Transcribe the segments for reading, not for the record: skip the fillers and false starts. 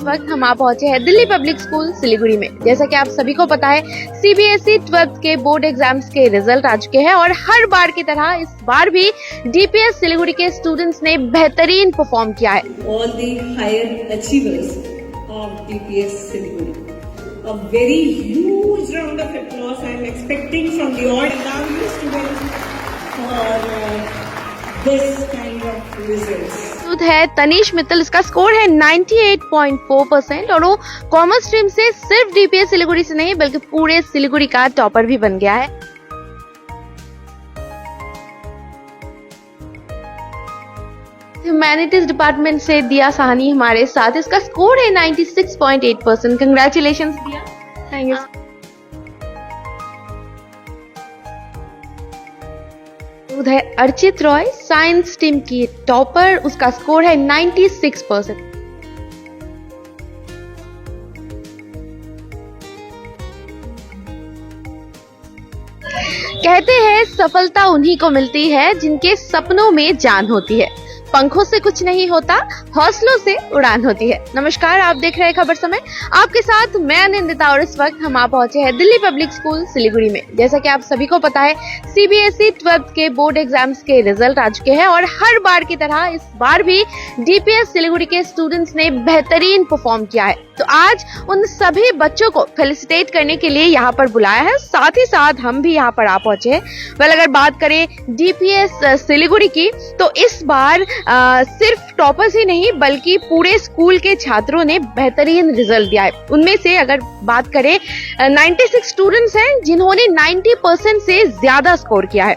वक्त हम आ पहुंचे हैं दिल्ली पब्लिक स्कूल सिलीगुड़ी में। जैसा कि आप सभी को पता है, सीबीएसई 12th के बोर्ड एग्जाम्स के रिजल्ट आ चुके हैं और हर बार की तरह इस बार भी डीपीएस सिलीगुड़ी के स्टूडेंट्स ने बेहतरीन परफॉर्म किया है। All the higher achievers of DPS Siliguri. A very huge round of applause I am expecting from the all students for this kind of results. है तनीश मित्तल, इसका स्कोर है 98.4% और वो कॉमर्स स्ट्रीम से सिर्फ डीपीएस सिलीगुड़ी से नहीं बल्कि पूरे सिलीगुड़ी का टॉपर भी बन गया है। ह्यूमैनिटीज डिपार्टमेंट से दिया साहनी हमारे साथ, इसका स्कोर है 96.8%। कंग्रेचुलेशंस दिया, थैंक यू। उधर अर्चित रॉय साइंस टीम की टॉपर, उसका स्कोर है 96%। कहते हैं सफलता उन्हीं को मिलती है जिनके सपनों में जान होती है। पंखों से कुछ नहीं होता, हौसलों से उड़ान होती है। नमस्कार, आप देख रहे हैं खबर समय, आपके साथ मैं अनिंदिता और इस वक्त हम आ पहुंचे हैं दिल्ली पब्लिक स्कूल सिलीगुड़ी में। जैसा कि आप सभी को पता है, सीबीएसई 12th के बोर्ड एग्जाम्स के रिजल्ट आ चुके हैं और हर बार की तरह इस बार भी डीपीएस सिलीगुड़ी के स्टूडेंट्स ने बेहतरीन परफॉर्म किया है। तो आज उन सभी बच्चों को फेलिसिटेट करने के लिए यहाँ पर बुलाया है, साथ ही साथ हम भी यहाँ पर आ पहुंचे हैं। अगर बात करें डीपीएस सिलीगुड़ी की, तो इस बार सिर्फ टॉपर्स ही नहीं बल्कि पूरे स्कूल के छात्रों ने बेहतरीन रिजल्ट दिया है। उनमें से अगर बात करें 96 स्टूडेंट्स हैं जिन्होंने 90% से ज्यादा स्कोर किया है।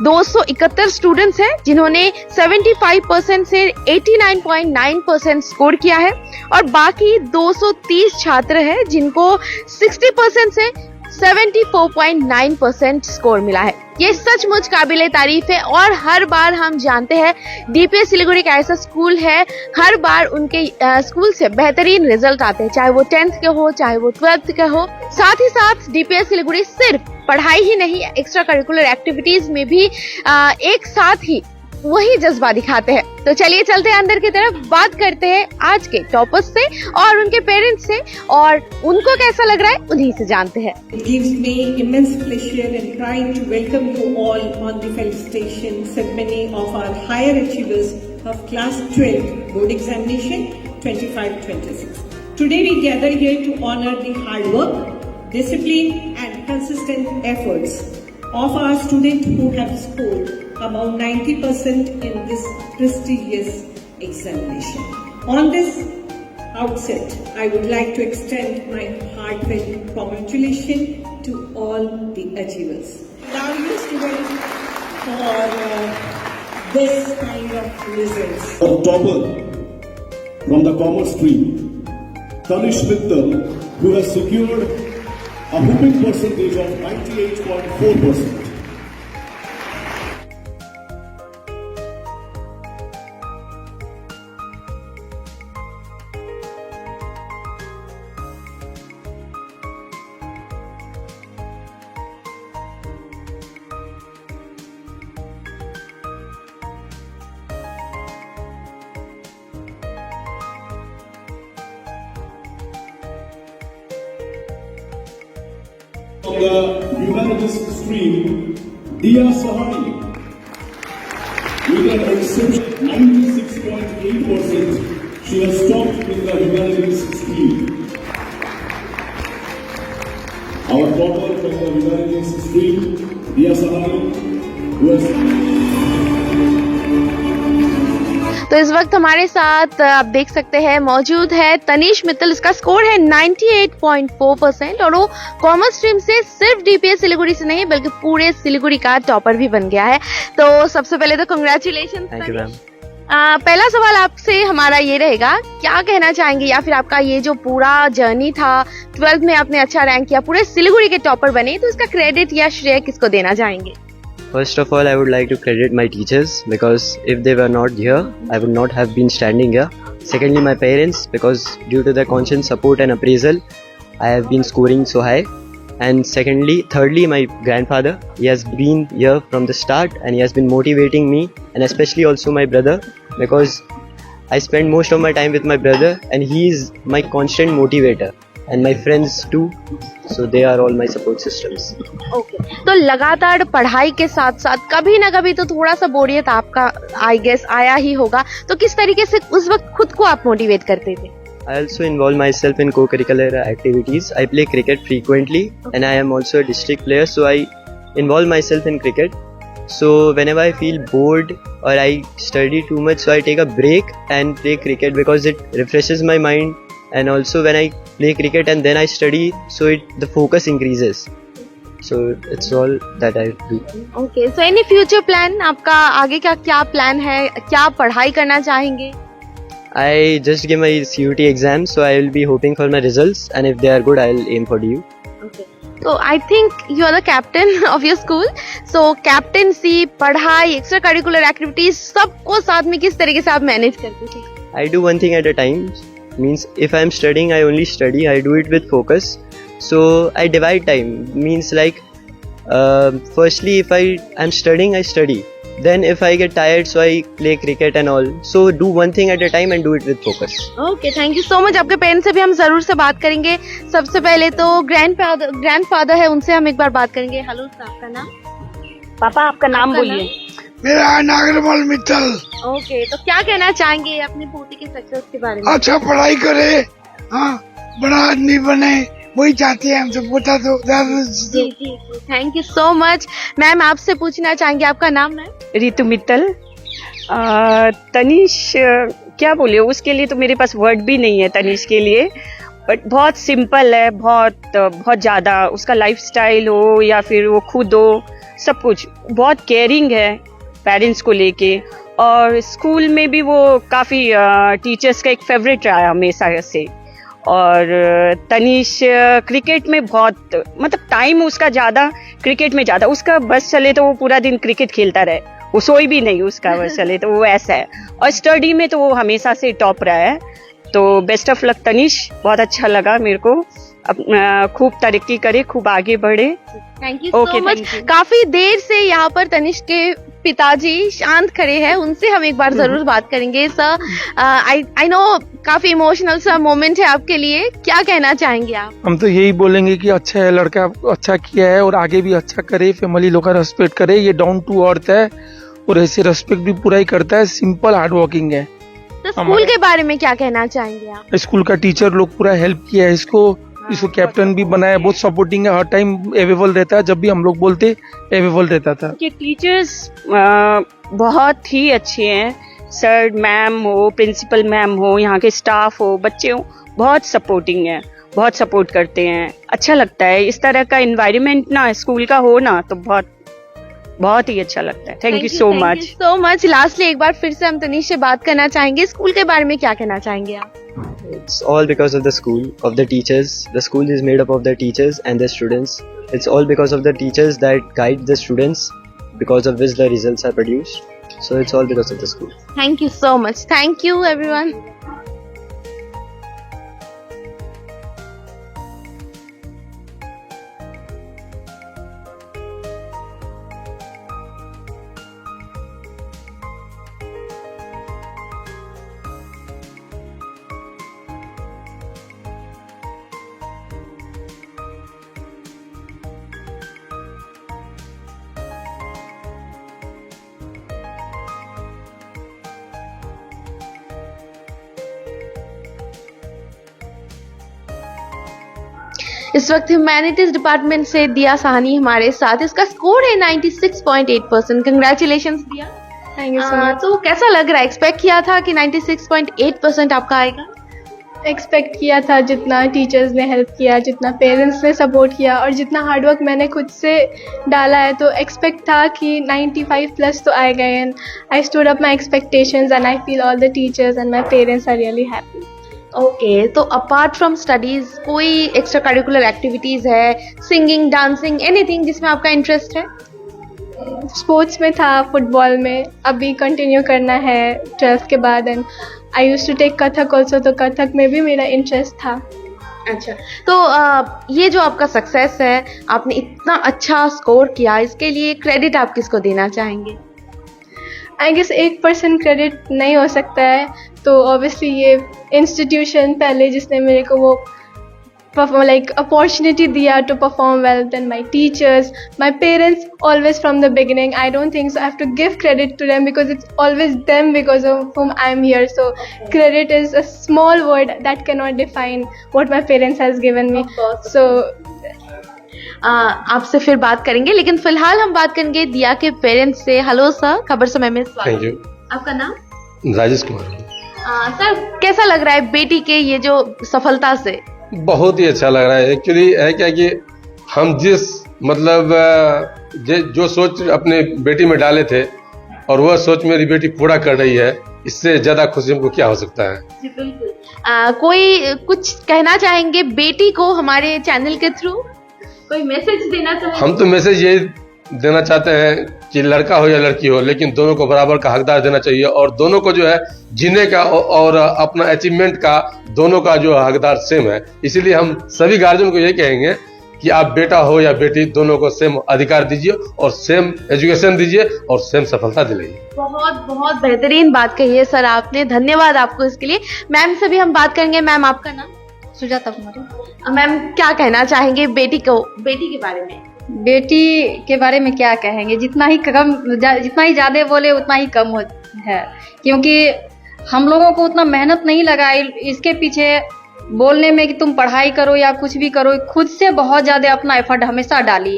271 स्टूडेंट्स हैं जिन्होंने 75% से 89.9% स्कोर किया है और बाकी 230 छात्र हैं जिनको 60% से 74.9% स्कोर मिला है। ये सचमुच काबिले तारीफ है और हर बार हम जानते हैं डीपीएस सिलीगुड़ी का ऐसा स्कूल है, हर बार उनके स्कूल से बेहतरीन रिजल्ट आते हैं, चाहे वो 10th के हो चाहे वो 12th के हो। साथ ही साथ डीपीएस सिलीगुड़ी सिर्फ पढ़ाई ही नहीं, एक्स्ट्रा करिकुलर एक्टिविटीज में भी एक साथ ही वही जज्बा दिखाते हैं। तो चलिए चलते हैं अंदर की तरफ, बात करते हैं आज के टॉपर्स से और उनके पेरेंट्स से और उनको कैसा लग रहा है उन्हीं से जानते हैं। It gives me immense pleasure and pride to welcome you all on the felicitation ceremony of our higher achievers of class 12 board examination 25-26. Today we gather here to honor the hard work, discipline and consistent efforts of our students who have scored about 90% in this prestigious examination. On this outset, I would like to extend my heartfelt congratulations to all the achievers. Now you students for this kind of results. A topper from the commerce stream, Tanish Mittal, who has secured a whooping percentage of 98.4%. From the humanities stream, Dia Sahani, with an exceptional 96.8%, she has topped in the humanities stream. Our topper from the humanities stream, Dia Sahani, who has तो इस वक्त हमारे साथ आप देख सकते हैं मौजूद है तनीश मित्तल, इसका स्कोर है 98.4% और वो कॉमर्स स्ट्रीम से सिर्फ डीपीएस सिलीगुड़ी से नहीं बल्कि पूरे सिलीगुड़ी का टॉपर भी बन गया है। तो सबसे पहले तो कंग्रेचुलेशन। Thank you ma'am. पहला सवाल आपसे हमारा ये रहेगा, क्या कहना चाहेंगे या फिर आपका ये जो पूरा जर्नी था, 12th में आपने अच्छा रैंक किया, पूरे सिलीगुड़ी के टॉपर बने, तो इसका क्रेडिट या श्रेय किसको देना चाहेंगे? First of all, I would like to credit my teachers because if they were not here, I would not have been standing here. Secondly, my parents because due to their constant support and appraisal, I have been scoring so high. And thirdly, my grandfather. He has been here from the start and he has been motivating me and especially also my brother because I spend most of my time with my brother, and he is my constant motivator, and my friends too. So they are all my support systems. Okay, तो लगातार पढ़ाई के साथ साथ कभी ना कभी तो थोड़ा सा बोरियत आपका आई गेस आया ही होगा, तो किस तरीके से उस वक्त खुद को आप मोटिवेट करते थे? I also involve myself in co-curricular activities. I play cricket frequently, and I am also a district player, so I involve myself in cricket. So whenever I feel bored or I study too much, so I take a break and play cricket because it refreshes my mind. And also when I play cricket and then I study, so the focus increases. So it's all that I do. Okay, so any future plan, आपका आगे का क्या plan है, क्या पढ़ाई करना चाहेंगे? I just gave my CUT exam, so I will be hoping for my results, and if they are good, I'll aim for DU. Okay. So I think you are the captain of your school. So captaincy, पढ़ाई, extra curricular activities सबको साथ में किस तरीके से आप manage करते थे? I do one thing at a time. Means if I am studying, I only study. I do it with focus. So I divide time. Means like firstly, if I am studying, I study. Then if I get tired, so I play cricket and all. So do one thing at a time and do it with focus. Okay, thank you so much. आपके parents से भी हम जरूर से बात करेंगे। सबसे पहले तो ग्रैंडफादर है, उनसे हम एक बार बात करेंगे। हेलो, आपका नाम? पापा आपका नाम बोलिए। मेरा नागरमल मित्तल। ओके, तो क्या कहना चाहेंगे अपने पोती के सक्सेस के बारे में? अच्छा पढ़ाई करे, हाँ, बड़ा आदमी बने, वही चाहते हैं हमसे। पोता तो जी, thank you so much. Ma'am, आपसे पूछना चाहेंगे, आपका नाम मैम? रितु मित्तल। तनिष क्या बोले, उसके लिए तो मेरे पास वर्ड भी नहीं है तनिष के लिए, बट बहुत सिंपल है, बहुत ज़्यादा उसका लाइफस्टाइल हो या फिर वो खुद हो, सब कुछ बहुत केयरिंग है पेरेंट्स को लेके। और स्कूल में भी वो काफ़ी टीचर्स का एक फेवरेट रहा है हमेशा से। और तनिष क्रिकेट में बहुत, मतलब टाइम उसका ज़्यादा क्रिकेट में ज़्यादा, उसका बस चले तो वो पूरा दिन क्रिकेट खेलता रहे, वो सोई भी नहीं उसका बस चले तो वो ऐसा है। और स्टडी में तो वो हमेशा से टॉप रहा है। तो बेस्ट ऑफ लक तनिष, बहुत अच्छा लगा मेरे को। खूब तरक्की करे, खूब आगे बढ़े। Thank you so much. काफी देर से यहाँ पर तनिष के पिताजी शांत खड़े हैं, उनसे हम एक बार जरूर बात करेंगे। सर, आई नो काफी इमोशनल सा मोमेंट है आपके लिए, क्या कहना चाहेंगे आप? हम तो यही बोलेंगे कि अच्छा है, लड़का अच्छा किया है और आगे भी अच्छा करे, फैमिली लोग का रेस्पेक्ट करे। ये डाउन टू अर्थ है और ऐसे रेस्पेक्ट भी पूरा ही करता है, सिंपल हार्ड वर्किंग है। तो स्कूल के बारे में क्या कहना चाहेंगे आप? स्कूल का टीचर लोग पूरा हेल्प किया है इसको कैप्टन भी बनाया, बहुत सपोर्टिंग है, हर टाइम अवेलेबल रहता है, जब भी हम लोग बोलते अवेलेबल रहता था। कि टीचर्स बहुत ही अच्छे हैं, सर मैम हो, प्रिंसिपल मैम हो, यहाँ के स्टाफ हो, बच्चे हो, बहुत सपोर्टिंग है, बहुत सपोर्ट करते हैं। अच्छा लगता है इस तरह का एनवायरनमेंट ना स्कूल का हो ना, तो बहुत ही अच्छा लगता है। Thank you so much. Lastly एक बार फिर से हम तनिष से बात करना चाहेंगे, स्कूल के बारे में क्या कहना चाहेंगे आप? It's all because of the school, of the teachers. The school is made up of the teachers and the students. It's all because of the teachers that guide the students, because of which the results are produced. So it's all because of the school. Thank you so much. Thank you everyone. इस वक्त humanities department से दिया साहनी हमारे साथ, इसका score है 96.8%। Congratulations दिया। Thank you so much. तो कैसा लग रहा है, एक्सपेक्ट किया था कि 96.8% आपका आएगा? एक्सपेक्ट किया था, जितना टीचर्स ने हेल्प किया, जितना पेरेंट्स ने सपोर्ट किया और जितना हार्डवर्क मैंने खुद से डाला है, तो एक्सपेक्ट था कि 95 प्लस तो आएगा। And I stood up my expectations and I feel all the teachers and my parents are really happy. Okay, तो अपार्ट फ्रॉम स्टडीज कोई एक्स्ट्रा करिकुलर एक्टिविटीज है, सिंगिंग, डांसिंग, एनीथिंग जिसमें आपका इंटरेस्ट है? स्पोर्ट्स में था, फुटबॉल में, अभी कंटिन्यू करना है 12th के बाद। And I used to take Kathak also, तो कथक में भी मेरा इंटरेस्ट था। अच्छा, तो ये जो आपका सक्सेस है, आपने इतना अच्छा स्कोर किया, इसके लिए क्रेडिट आप किसको देना चाहेंगे? आई गेस 1% क्रेडिट नहीं हो सकता है, तो ऑब्वियसली ये इंस्टीट्यूशन पहले जिसने मेरे को वो like opportunity diya to perform well, then my teachers, my parents, always from the beginning. I don't think so I have to give credit to them because it's always them because of whom I'm here. So credit is a small word that cannot define what my parents has given me. So आपसे फिर बात करेंगे, लेकिन फिलहाल हम बात करेंगे दिया के पेरेंट्स से। हेलो सर, खबर समय में स्वागत। Thank you. आपका नाम? राजेश कुमार। सर, कैसा लग रहा है बेटी के ये जो सफलता से? बहुत ही अच्छा लग रहा है। एक्चुअली है क्या कि हम जिस मतलब जो सोच अपने बेटी में डाले थे और वह सोच मेरी बेटी पूरा कर रही है, इससे ज्यादा खुशी हमको क्या हो सकता है। जी बिल्कुल। कोई कुछ कहना चाहेंगे बेटी को हमारे चैनल के थ्रू? कोई मैसेज देना चाहेंगे? हम तो मैसेज ये देना चाहते हैं कि लड़का हो या लड़की हो, लेकिन दोनों को बराबर का हकदार देना चाहिए और दोनों को जो है जीने का और अपना अचीवमेंट का दोनों का जो हकदार सेम है। इसीलिए हम सभी गार्जियन को ये कहेंगे कि आप बेटा हो या बेटी, दोनों को सेम अधिकार दीजिए और सेम एजुकेशन दीजिए और सेम सफलता दिलाइए। बहुत बहुत बेहतरीन बात कही है सर आपने, धन्यवाद आपको इसके लिए। मैम से भी हम बात करेंगे। मैम, आपका नाम? सुजाता कुमारी। मैम, क्या कहना चाहेंगे बेटी के बारे में? बेटी के बारे में क्या कहेंगे, जितना ही ज्यादा बोले उतना ही कम है, क्योंकि हम लोगों को उतना मेहनत नहीं लगा इसके पीछे बोलने में कि तुम पढ़ाई करो या कुछ भी करो। खुद से बहुत ज्यादा अपना एफर्ट हमेशा डाली।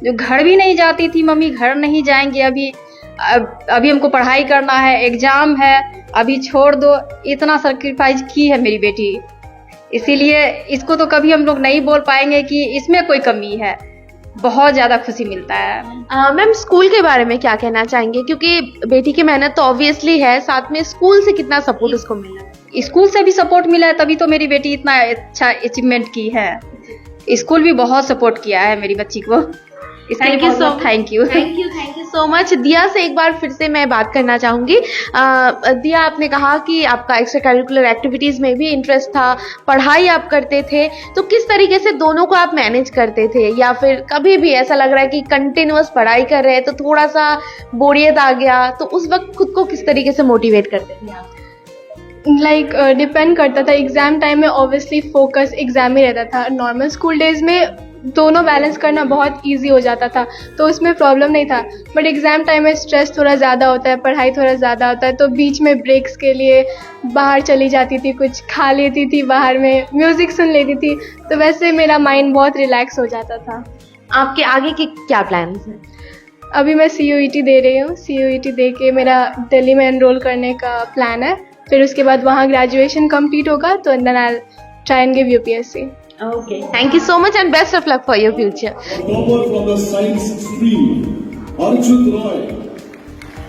जो घर भी नहीं जाती थी, मम्मी घर नहीं जाएंगे, अभी हमको पढ़ाई करना है, एग्जाम है, अभी छोड़ दो, इतना सेक्रीफाइस की है मेरी बेटी। इसीलिए इसको तो कभी हम लोग नहीं बोल पाएंगे कि इसमें कोई कमी है। बहुत ज्यादा खुशी मिलता है। मैम, स्कूल के बारे में क्या कहना चाहेंगे, क्योंकि बेटी की मेहनत तो ऑब्वियसली है, साथ में स्कूल से कितना सपोर्ट उसको मिला है? स्कूल से भी सपोर्ट मिला है, तभी तो मेरी बेटी इतना अच्छा अचीवमेंट की है। स्कूल भी बहुत सपोर्ट किया है मेरी बच्ची को। Thank you so much. दिया से एक बार फिर से मैं बात करना चाहूंगी। दिया, आपने कहा कि आपका एक्स्ट्रा करिकुलर एक्टिविटीज में भी इंटरेस्ट था, पढ़ाई आप करते थे, तो किस तरीके से दोनों को आप मैनेज करते थे, या फिर कभी भी ऐसा लग रहा है कि कंटिन्यूअस पढ़ाई कर रहे हैं तो थोड़ा सा बोरियत आ गया, तो उस वक्त खुद को किस तरीके से मोटिवेट करते थे आप? डिपेंड करता था। एग्जाम टाइम में ऑब्वियसली फोकस एग्जाम ही रहता था। नॉर्मल स्कूल डेज में दोनों बैलेंस करना बहुत इजी हो जाता था, तो उसमें प्रॉब्लम नहीं था। बट एग्जाम टाइम में स्ट्रेस थोड़ा ज़्यादा होता है, पढ़ाई थोड़ा ज़्यादा होता है, तो बीच में ब्रेक्स के लिए बाहर चली जाती थी, कुछ खा लेती थी बाहर में, म्यूज़िक सुन लेती थी, तो वैसे मेरा माइंड बहुत रिलैक्स हो जाता था। आपके आगे के क्या प्लान्स हैं? अभी मैं CUET दे रही हूँ। CUET दे के मेरा दिल्ली में एनरोल करने का प्लान है। फिर उसके बाद वहाँ ग्रेजुएशन कंप्लीट होगा, तो then I will try and give UPSC। Okay, thank you so much and best of luck for your future. Topper from the science stream, Archit Roy,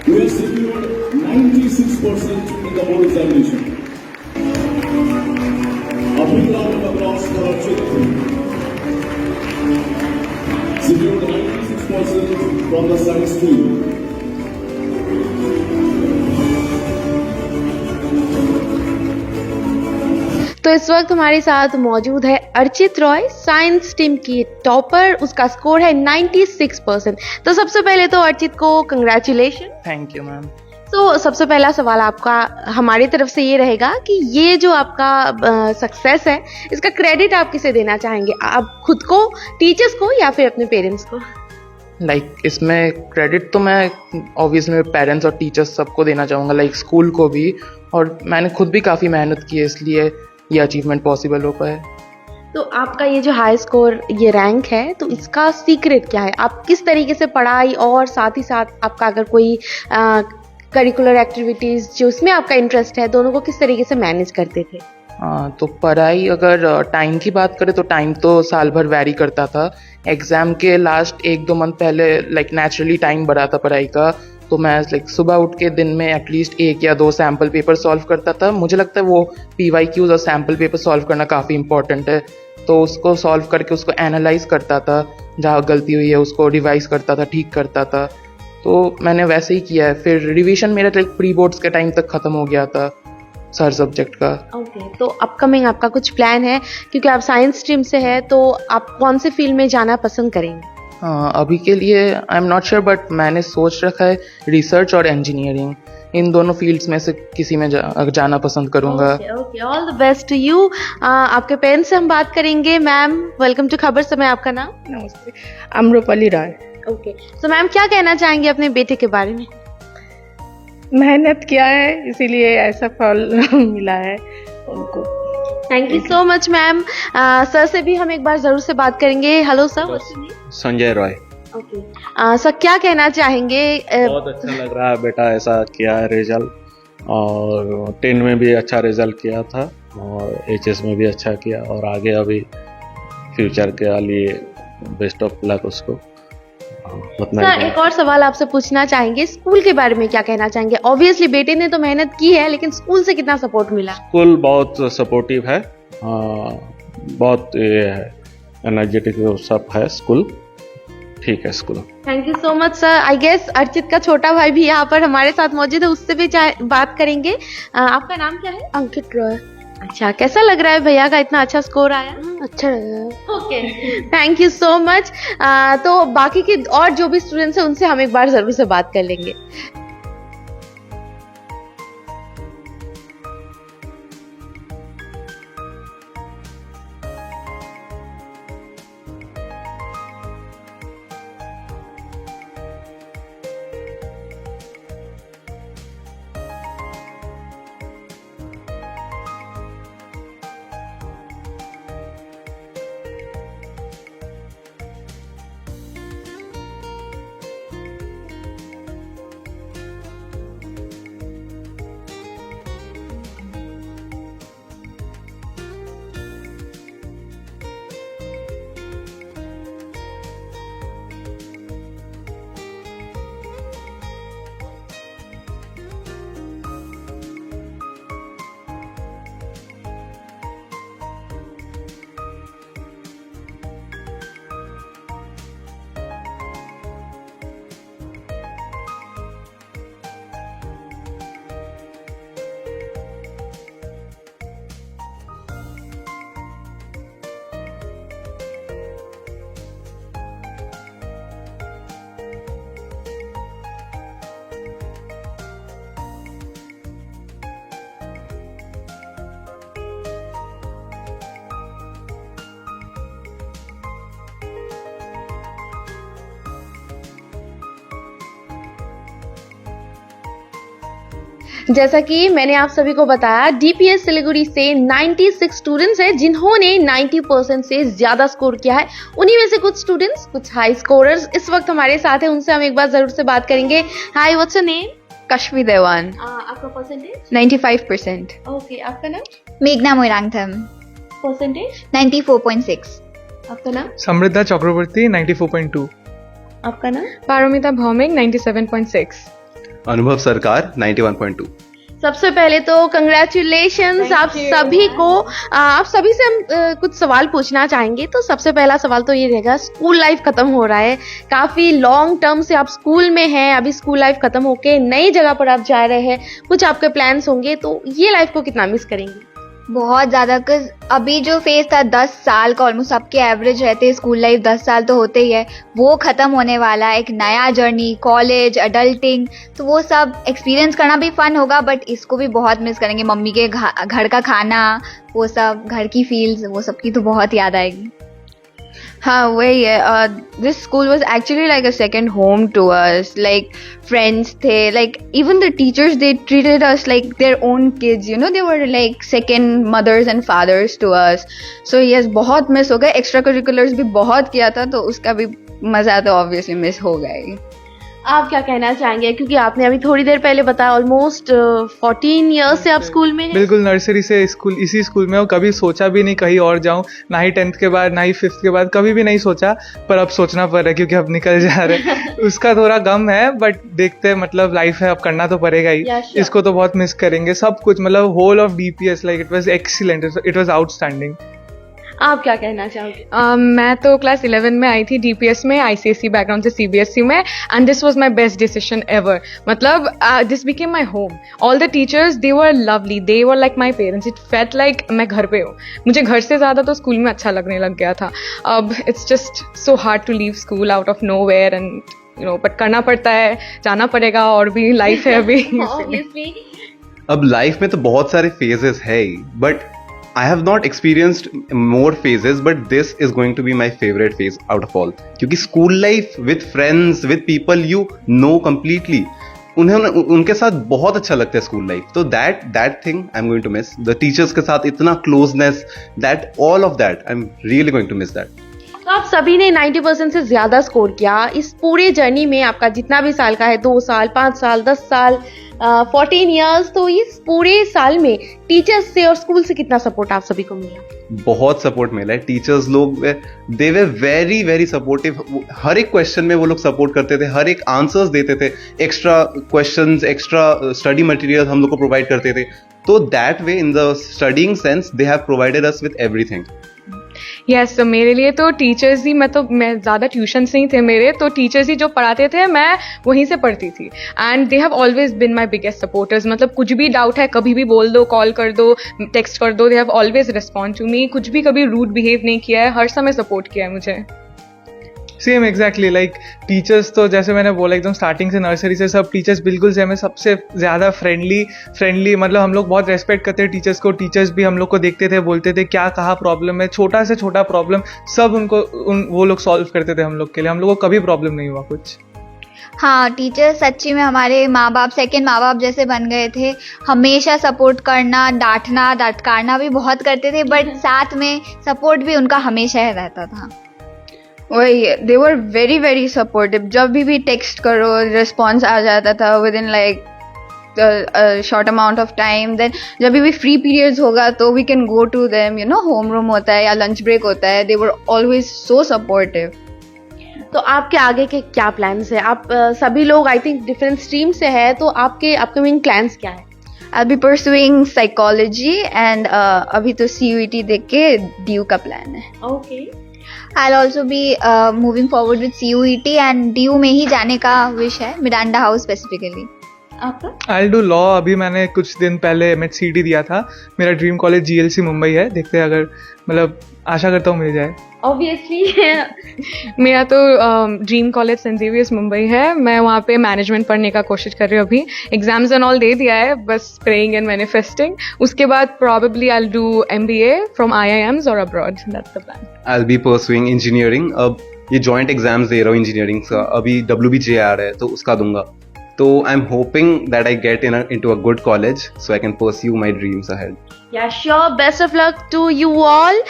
who has secured 96% in the board examination. A big round of applause for Archit. Secured 96% from the science stream. तो इस वक्त हमारे साथ मौजूद है Archit Roy, science team की topper. उसका score है 96%। तो सबसे पहले तो अर्चित को कंग्रेचुलेशन। Thank you ma'am. तो सबसे पहला सवाल आपका हमारी तरफ से ये रहेगा कि ये जो आपका सक्सेस है, इसका क्रेडिट आप किसे देना चाहेंगे? आप खुद को, टीचर्स को, या फिर अपने पेरेंट्स को? इसमें क्रेडिट तो मैं ऑब्वियसली मेरे पेरेंट्स और टीचर्स सबको देना चाहूँगा, स्कूल को भी। और मैंने खुद भी काफ़ी मेहनत की है, इसलिए ये अचीवमेंट पॉसिबल हो पाए। तो आपका ये जो हाई स्कोर, ये रैंक है, तो इसका सीक्रेट क्या है? आप किस तरीके से पढ़ाई और साथ ही साथ आपका अगर कोई करिकुलर एक्टिविटीज़ जो उसमें आपका इंटरेस्ट है, दोनों को किस तरीके से मैनेज करते थे? तो पढ़ाई अगर टाइम की बात करें तो टाइम तो साल भर वैरी करता था। एग्ज़ाम के लास्ट 1-2 मंथ पहले नेचुरली टाइम बढ़ा था पढ़ाई का, तो मैं सुबह उठ के दिन में एटलीस्ट 1 या 2 सैम्पल पेपर सॉल्व करता था। मुझे लगता है वो PYQs और सैम्पल पेपर सॉल्व करना काफ़ी इंपॉर्टेंट है, तो उसको सॉल्व करके उसको एनालाइज करता था, जहाँ गलती हुई है उसको रिवाइज करता था, ठीक करता था। तो मैंने वैसे ही किया है। फिर रिवीजन मेरा प्री बोर्ड्स के टाइम तक ख़त्म हो गया था हर सब्जेक्ट का। ओके, तो अपकमिंग आपका कुछ प्लान है? क्योंकि आप साइंस स्ट्रीम से है, तो आप कौन से फील्ड में जाना पसंद करेंगे? अभी के लिए I am not sure, but मैंने सोच रखा है रिसर्च और इंजीनियरिंग, इन दोनों फील्ड्स में से किसी में जाना पसंद करूंगा। Okay, all the best to you. आपके पेरेंट्स से हम बात करेंगे। मैम, वेलकम टू खबर समय, आपका नाम? नमस्ते, अम्रपाली राय। ओके, सो मैम क्या कहना चाहेंगे अपने बेटे के बारे में? मेहनत किया है इसीलिए ऐसा फल मिला है उनको। Thank you so much ma'am. Sir से भी हम एक बार जरूर से बात करेंगे। Hello sir. Sanjay Roy. Okay, sir क्या कहना चाहेंगे? बहुत अच्छा लग रहा है बेटा ऐसा किया है रिजल्ट, और 10 में भी अच्छा रिजल्ट किया था और एचएस में भी अच्छा किया, और आगे अभी फ्यूचर के लिए बेस्ट ऑफ लक उसको। सर एक और सवाल आपसे पूछना चाहेंगे, स्कूल के बारे में क्या कहना चाहेंगे? ऑब्वियसली बेटे ने तो मेहनत की है, लेकिन स्कूल से कितना सपोर्ट मिला? स्कूल बहुत सपोर्टिव है, बहुत ये है, एनर्जेटिक सब है स्कूल, ठीक है school. Thank you so much sir. I guess Archit का छोटा भाई भी यहाँ पर हमारे साथ मौजूद है, उससे भी बात करेंगे। आपका नाम क्या है? अंकित रॉय। अच्छा, कैसा लग रहा है भैया का इतना अच्छा स्कोर आया? अच्छा लग रहा है। Okay, thank you so much. तो बाकी के और जो भी स्टूडेंट्स हैं उनसे हम एक बार जरूर से बात कर लेंगे। जैसा कि मैंने आप सभी को बताया, डीपीएस सिलीगुड़ी से 96 स्टूडेंट्स हैं जिन्होंने 90% से ज्यादा स्कोर किया है। उन्हीं में से कुछ स्टूडेंट्स, कुछ हाई स्कोरर्स इस वक्त हमारे साथ हैं, उनसे हम एक बार जरूर से बात करेंगे। हाय, व्हाट्स योर नेम? कश्मी देवान। आपका परसेंटेज? 95%। ओके, आपका नाम? मेघना मोइरांगथम। परसेंटेज? 94.6। आपका नाम? समृद्धा चक्रवर्ती 94.2। आपका नाम? पारोमिता भौमिक 97.6। अनुभव सरकार 91.2। सबसे पहले तो कंग्रेचुलेशंस आप सभी को। आप सभी से हम कुछ सवाल पूछना चाहेंगे। तो सबसे पहला सवाल तो ये रहेगा, स्कूल लाइफ खत्म हो रहा है, काफी लॉन्ग टर्म से आप स्कूल में हैं, अभी स्कूल लाइफ खत्म होके नई जगह पर आप जा रहे हैं, कुछ आपके प्लान्स होंगे, तो ये लाइफ को कितना मिस करेंगे? बहुत ज़्यादा, बिकॉज अभी जो फेज था 10 साल का, ऑलमोस्ट सबके एवरेज रहते हैं स्कूल लाइफ 10 साल तो होते ही है, वो ख़त्म होने वाला है। एक नया जर्नी, कॉलेज, अडल्टिंग, तो वो सब एक्सपीरियंस करना भी फन होगा, बट इसको भी बहुत मिस करेंगे। मम्मी के घर का खाना, वो सब, घर की फील्स, वो सब की तो बहुत याद आएगी। हाँ, वही है। This school was actually like a second home to us. Like friends थे, like even the teachers, they treated us like their own kids, you know, they were like second mothers and fathers to us. So yes, बहुत miss हो गए। Extra curriculars भी बहुत किया था, तो उसका भी मजा तो ऑब्वियसली मिस हो गया ही। आप क्या कहना चाहेंगे, क्योंकि आपने अभी थोड़ी देर पहले बताया ऑलमोस्ट 14 ईयर्स से आप स्कूल में हैं? बिल्कुल, नर्सरी से इसी स्कूल में हूँ। कभी सोचा भी नहीं कहीं और जाऊँ, ना ही 10th के बाद, ना ही 5th के बाद, कभी भी नहीं सोचा। पर अब सोचना पड़ रहा है क्योंकि अब निकल जा रहे हैं। उसका थोड़ा गम है, बट देखते हैं, मतलब लाइफ है, अब करना तो पड़ेगा ही। इसको तो बहुत मिस करेंगे सब कुछ, मतलब whole of DPS, like it was excellent, it was outstanding. आप क्या कहना चाहोगे? मैं तो क्लास 11 में आई थी डीपीएस में, आईसीएसई बैकग्राउंड से सीबीएसई में, and this was my best decision ever. मतलब this became my home. All the teachers they were lovely, they were like my parents. It felt like मैं घर पे हूँ. मुझे घर से ज़्यादा तो स्कूल में अच्छा लगने लग गया था. अब it's just so hard to leave school out of nowhere and you know, but करना पड़ता है, जाना पड़ेगा, और भी लाइफ है अभी. Obviously. अब लाइफ में तो बहुत सारे फेजेस है ही, but I have not experienced more phases, but this is going to be my favorite phase out of all. क्योंकि school life with friends, with people you know completely, उनके साथ बहुत अच्छा लगता है स्कूल लाइफ. तो that thing I'm going to miss. The teachers के साथ इतना closeness, that all of that I'm really going to miss that. तो आप सभी ने 90% से ज्यादा स्कोर किया. इस पूरे जर्नी में आपका जितना भी साल का है, 2 साल, 5 साल, 10 साल, 14 इयर्स, तो इस पूरे साल में टीचर्स से और स्कूल से कितना सपोर्ट आप सभी को मिला? बहुत सपोर्ट मिला है. टीचर्स लोग दे वर वेरी वेरी सपोर्टिव. हर एक क्वेश्चन में वो लोग सपोर्ट करते थे, हर एक आंसर्स देते थे, extra questions, extra study material हम लोग को प्रोवाइड करते थे. तो that way in the studying sense they have provided us with everything. Yes, तो मेरे लिए तो टीचर्स ही, मैं ज़्यादा ट्यूशन्स नहीं थे मेरे, तो टीचर्स ही जो पढ़ाते थे मैं वहीं से पढ़ती थी. And they have always been my biggest supporters. मतलब कुछ भी डाउट है कभी भी बोल दो, कॉल कर दो, टेक्स्ट कर दो, they have always respond to me. कुछ भी कभी रूड बिहेव नहीं किया है, हर समय सपोर्ट किया है मुझे. सेम एग्जैक्टली लाइक टीचर्स तो जैसे मैंने बोला एकदम स्टार्टिंग से, नर्सरी से सब टीचर्स बिल्कुल से हमें सबसे ज़्यादा फ्रेंडली मतलब हम लोग बहुत रेस्पेक्ट करते हैं टीचर्स को. टीचर्स भी हम लोग को देखते थे, बोलते थे क्या कहाँ प्रॉब्लम है, छोटा से छोटा प्रॉब्लम सब वो लोग सॉल्व करते थे हम लोग के लिए. हम लोग को कभी प्रॉब्लम नहीं हुआ कुछ. हाँ, टीचर्स सच्ची में हमारे माँ बाप, सेकंड माँ बाप जैसे बन गए थे. हमेशा सपोर्ट करना, डांटना, डटकारना भी बहुत करते थे, बट साथ में सपोर्ट भी उनका हमेशा रहता था. वही, they were very very supportive. जब भी टेक्स्ट करो रिस्पॉन्स आ जाता था within like short amount of time. Then जब भी फ्री पीरियड्स होगा तो we can go to them, you know, home room होता है या लंच ब्रेक होता है. They were always so supportive. तो आपके आगे के क्या प्लान्स है? आप सभी लोग आई थिंक डिफरेंट स्ट्रीम से है, तो आपके अपकमिंग प्लान्स क्या है? I'll be pursuing psychology and अभी तो CUET देख के DU का प्लान है. Okay. I'll also be moving forward with CUET and DU में ही जाने का विश है, मिरांडा हाउस स्पेसिफिकली. आपका? I'll do law. अभी मैंने कुछ दिन पहले MHCT दिया था. मेरा ड्रीम कॉलेज GLC मुंबई है. देखते हैं, अगर मतलब आशा करता हूँ मिल जाए. ऑब्वियसली. मेरा तो ड्रीम कॉलेज सेंट जेवियर्स मुंबई है. मैं वहाँ पे मैनेजमेंट पढ़ने का कोशिश कर रही हूँ. अभी एग्जाम्स एंड ऑल दे दिया है, बस प्रेइंग एंड मैनिफेस्टिंग. उसके बाद probably I will do MBA from IIMs और abroad. That's the plan. I'll be pursuing engineering. अब ये जॉइंट एग्जाम्स दे रहा हूँ इंजीनियरिंग का. अभी WBJ आ रहा है तो उसका दूंगा. तो I am hoping that I get into a good college so I can pursue my dreams ahead. Yeah, sure. Best of luck to you all.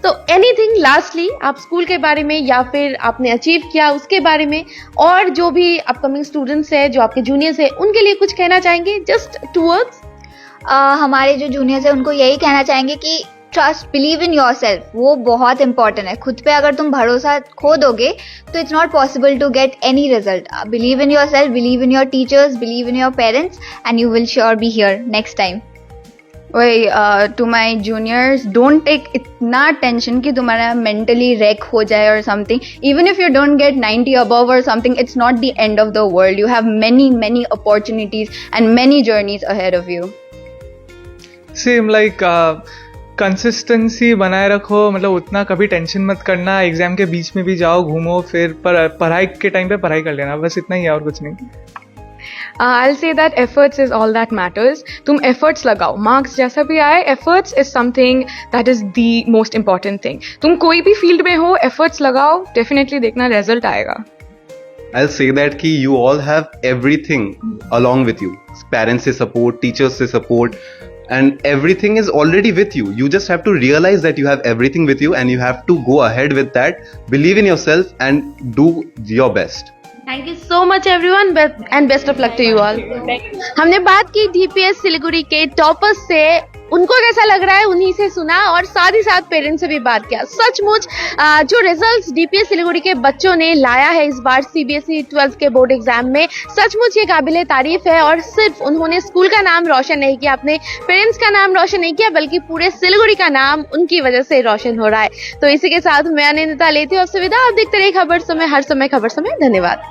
तो एनीथिंग लास्टली आप स्कूल के बारे में या फिर आपने अचीव किया उसके बारे में, और जो भी अपकमिंग स्टूडेंट्स है, जो आपके जूनियर्स है, उनके लिए कुछ कहना चाहेंगे? Just 2 words. हमारे जो जूनियर्स है उनको यही कहना चाहेंगे कि trust, believe in your self, वो बहुत इंपॉर्टेंट है. खुद पे अगर तुम भरोसा खो दोगे तो it's not possible to get any result. Believe in yourself, believe in your teachers, believe in your parents and you will sure be here next time. वही, to my juniors, don't take इतना tension कि तुम्हारा mentally wreck हो जाए और something. Even if you don't get 90 above or something, it's not the end of the world. You have many opportunities and many journeys ahead of you. Same like consistency बनाए रखो. मतलब उतना कभी tension मत करना. एग्जाम के बीच में भी जाओ, घूमो, फिर पढ़ाई के टाइम पे पढ़ाई कर लेना. बस इतना ही है और कुछ नहीं. I'll say that efforts is all that matters. तुम efforts लगाओ, marks जैसा भी आए, efforts is something that is the most important thing. तुम कोई भी field में हो, efforts लगाओ, definitely देखना result आएगा. I'll say that कि you all have everything along with you. Parents से support, teachers से support, and everything is already with you. You just have to realize that you have everything with you and you have to go ahead with that. Believe in yourself and do your best. Thank you so much everyone and best of luck to you all. हमने बात की DPS Siliguri के toppers से उनको कैसा लग रहा है उन्हीं से सुना और साथ ही साथ पेरेंट्स से भी बात किया। सचमुच जो रिजल्ट्स डीपीएस सिलीगुड़ी के बच्चों ने लाया है इस बार सीबीएसई 12th के बोर्ड एग्जाम में, सचमुच ये काबिले तारीफ है। और सिर्फ उन्होंने स्कूल का नाम रोशन नहीं किया, अपने पेरेंट्स का नाम रोशन नहीं किया, बल्कि पूरे सिलीगुड़ी का नाम उनकी वजह से रोशन हो रहा है। तो इसी के साथ मैं अनिंदिता लेती हूँ आपसे विदा। आप देखते रहिए खबर समय, हर समय खबर समय। धन्यवाद।